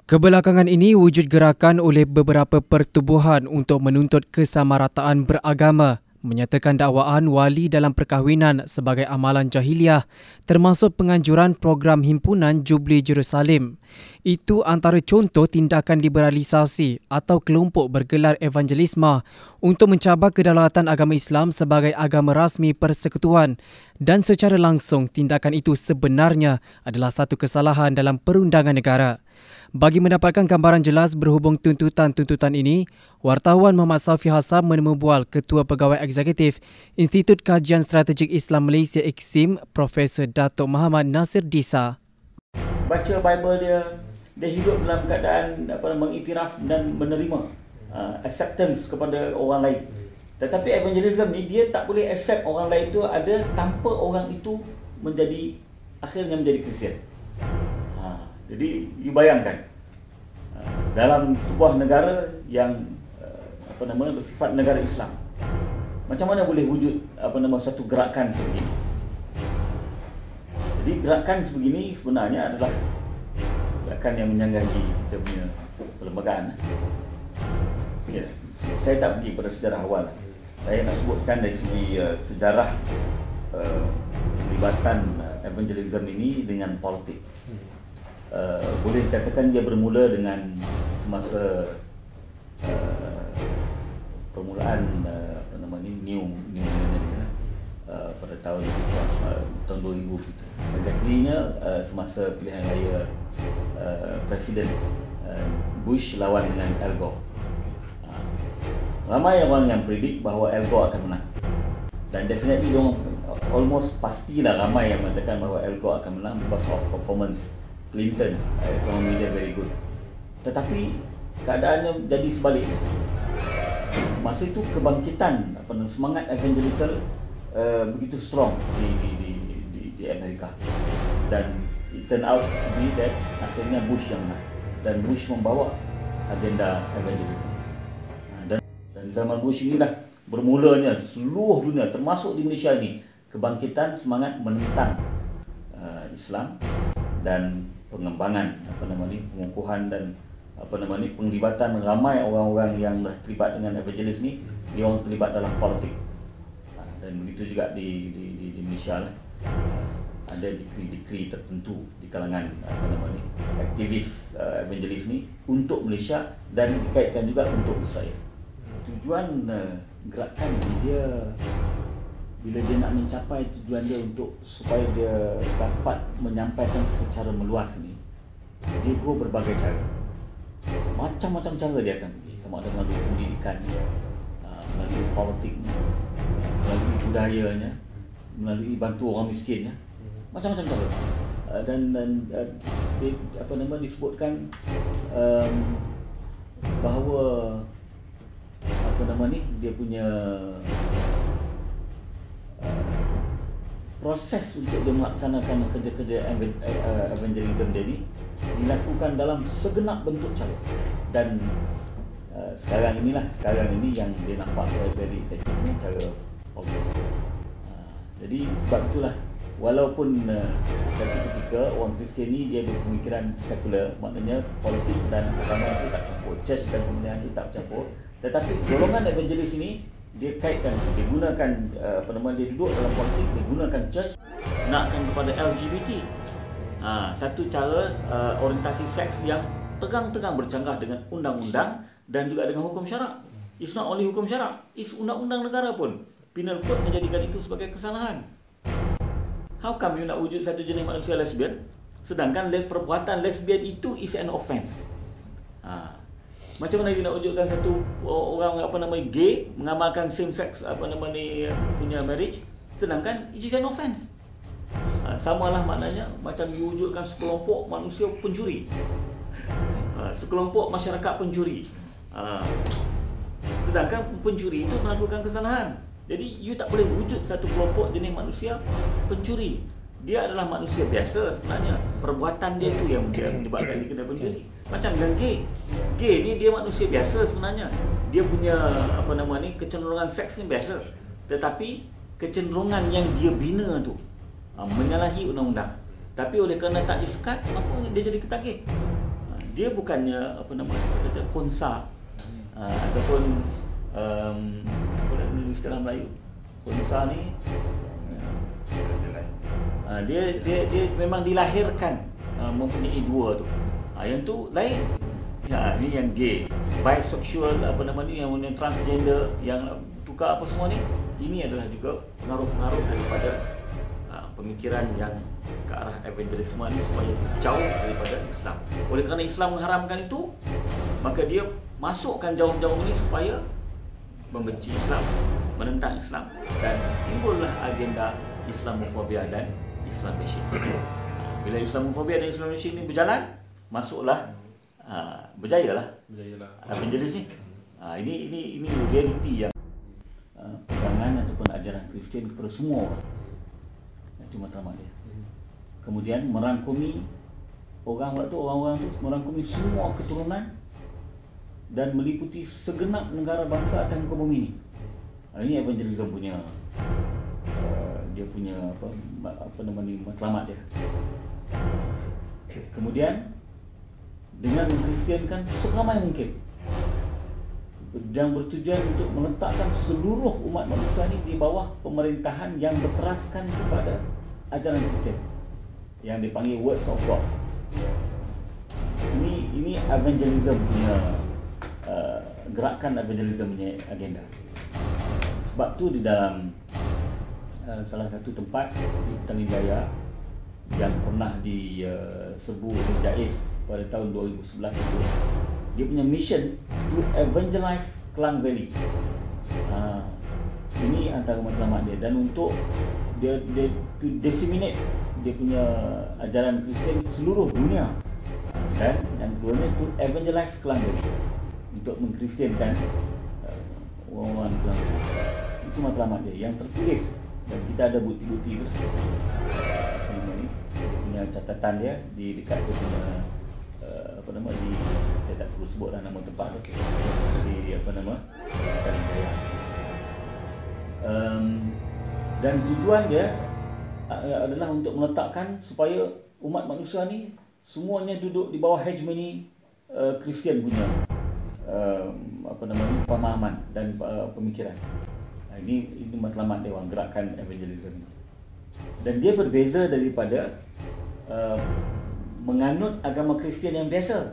Kebelakangan ini wujud gerakan oleh beberapa pertubuhan untuk menuntut kesamarataan beragama, menyatakan dakwaan wali dalam perkahwinan sebagai amalan jahiliah, termasuk penganjuran program himpunan Jubli Jerusalem. Itu antara contoh tindakan liberalisasi atau kelompok bergelar evangelisme untuk mencabar kedaulatan agama Islam sebagai agama rasmi persekutuan, dan secara langsung tindakan itu sebenarnya adalah satu kesalahan dalam perundangan negara. Bagi mendapatkan gambaran jelas berhubung tuntutan-tuntutan ini, wartawan Muhammad Safi Hassan menemui bual Ketua Pegawai Eksekutif Institut Kajian Strategik Islam Malaysia IKSIM, Profesor Datuk Muhammad Nasir Disa. Baca Bible dia hidup dalam keadaan mengiktiraf dan menerima acceptance kepada orang lain. Tetapi evangelism ni dia tak boleh accept orang lain tu ada tanpa orang itu akhirnya menjadi Kristian. Jadi, you bayangkan dalam sebuah negara yang bersifat negara Islam, macam mana boleh wujud satu gerakan sebegini? Jadi gerakan sebegini sebenarnya adalah gerakan yang menyanggahi kita punya perlembagaan. Ya, saya tak pergi pada sejarah awal. Saya nak sebutkan dari segi sejarah pelibatan evangelism ini dengan politik. Boleh dikatakan dia bermula dengan semasa permulaan new millennium pada tahun 2000 gitu. Exactly-nya semasa pilihan raya Presiden Bush lawan dengan Al Gore. Ramai orang yang predik bahawa Al Gore akan menang. Dan definitely almost pastilah ramai yang mengatakan bahawa Al Gore akan menang because of performance Clinton, ekonomi dia very good. Tetapi keadaannya jadi sebaliknya. Masa itu kebangkitan semangat evangelical begitu strong di Amerika. Dan it turn out to be that akhirnya Bush yang menang. Dan Bush membawa agenda evangelism. Dan zaman Bush inilah bermulanya seluruh dunia termasuk di Malaysia ini kebangkitan semangat menentang Islam dan pengembangan pengukuhan dan penglibatan ramai orang-orang yang dah terlibat dengan evangelis ni, dia orang terlibat dalam politik. Dan begitu juga di Malaysia lah. Ada dikri-dikri tertentu di kalangan aktivis evangelis ni untuk Malaysia dan dikaitkan juga untuk Israel. Tujuan gerakan ni dia bila dia nak mencapai tujuan dia supaya dia dapat menyampaikan secara meluas ni, dia go berbagai cara. Macam-macam cara dia akan pergi, sama ada melalui pendidikan, melalui politiknya, melalui budayanya, melalui bantu orang miskinnya, macam-macam cara. Dan disebutkan bahawa dia punya proses untuk dia melaksanakan kerja-kerja evangelism dia ni dilakukan dalam segenap bentuk cara. Dan sekarang ini yang dia nampak very effective cara politik. Jadi sebab itulah walaupun satu ketika orang Kristian ni dia berpemikiran sekular, maknanya politik dan agama itu tak campur, church dan pemerintahan itu tak campur, tetapi golongan evangelis ini dia kaitkan, dia gunakan dia duduk dalam politik, dia gunakan church nakkan kepada LGBT. Satu cara orientasi seks yang tegang-tegang bercanggah dengan undang-undang dan juga dengan hukum syarak. It's not only hukum syarak, it's undang-undang negara pun. Penal Code menjadikan itu sebagai kesalahan. How come you nak wujud satu jenis manusia lesbian sedangkan perbuatan lesbian itu is an offence? Macam mana dia nak wujudkan satu orang gay mengamalkan same sex punya marriage sedangkan it is an offence? Samalah maknanya macam diwujudkan sekelompok manusia pencuri, sekelompok masyarakat pencuri, sedangkan pencuri itu melakukan kesalahan. Jadi you tak boleh wujud satu kelompok jenis manusia pencuri. Dia adalah manusia biasa sebenarnya. Perbuatan dia tu yang menyebabkan dia kena pencuri. Macam dengan gay. Gay ni dia manusia biasa sebenarnya. Dia punya kecenderungan seks ni biasa. Tetapi kecenderungan yang dia bina tu menyalahi undang-undang. Tapi oleh kerana tak disekat, maka dia jadi ketagih. dia bukannya apa nama kita kata konsa ataupun apa nama istilah Melayu konsa ni dia memang dilahirkan mempunyai dua tu. Yang tu lain. Ya, ni yang gay, bisexual, apa nama ni, yang transgender, yang tukar apa semua ni. Ini adalah juga pengaruh-pengaruh daripada pemikiran yang ke arah evangelisme ni supaya jauh daripada Islam. Oleh kerana Islam mengharamkan itu, maka dia masukkan jauh-jauh ni supaya membenci Islam, menentang Islam, dan timbullah agenda Islamofobia dan Islam bashing. Bila Islamofobia dan Islam bashing ni berjalan, masuklah berjayalah evangelis ni. Ini realiti yang pegangan ataupun ajaran Kristian kepada semua orang. Itu matlamat dia. Kemudian merangkumi orang-orang tu merangkumi semua keturunan dan meliputi segenap negara bangsa atas muka bumi ni. Ini evangelism punya dia punya apa nama ni matlamat dia. Kemudian dengan mengkristiankan seramai mungkin dan bertujuan untuk meletakkan seluruh umat manusia ini di bawah pemerintahan yang berteraskan kepada ajaran Kristian yang dipanggil Words of God. Ini evangelism punya gerakan evangelism punya agenda. Sebab tu di dalam salah satu tempat di Petaling Jaya yang pernah diserbu oleh JAIS pada tahun 2011 itu, dia punya mission to evangelize Klang Valley. Ini antara matlamat dia, dan untuk dia to disseminate dia punya ajaran Kristian di seluruh dunia. Dan yang keduanya to evangelize Klang Valley, untuk mengkristiankan orang-orang Klang Valley. Itu matlamat dia yang tertulis, dan kita ada bukti-bukti dia punya catatan dia di dekat dia punya apa nama di, saya tak perlu sebutlah nama tempat tu, di apa nama Petaling Jaya. Dan tujuan dia adalah untuk meletakkan supaya umat manusia ni semuanya duduk di bawah hegemoni Kristian punya apa nama ni, pemahaman dan pemikiran. Ini matlamat dia, gerakan evangelism ini. Dan dia berbeza daripada menganut agama Kristian yang biasa.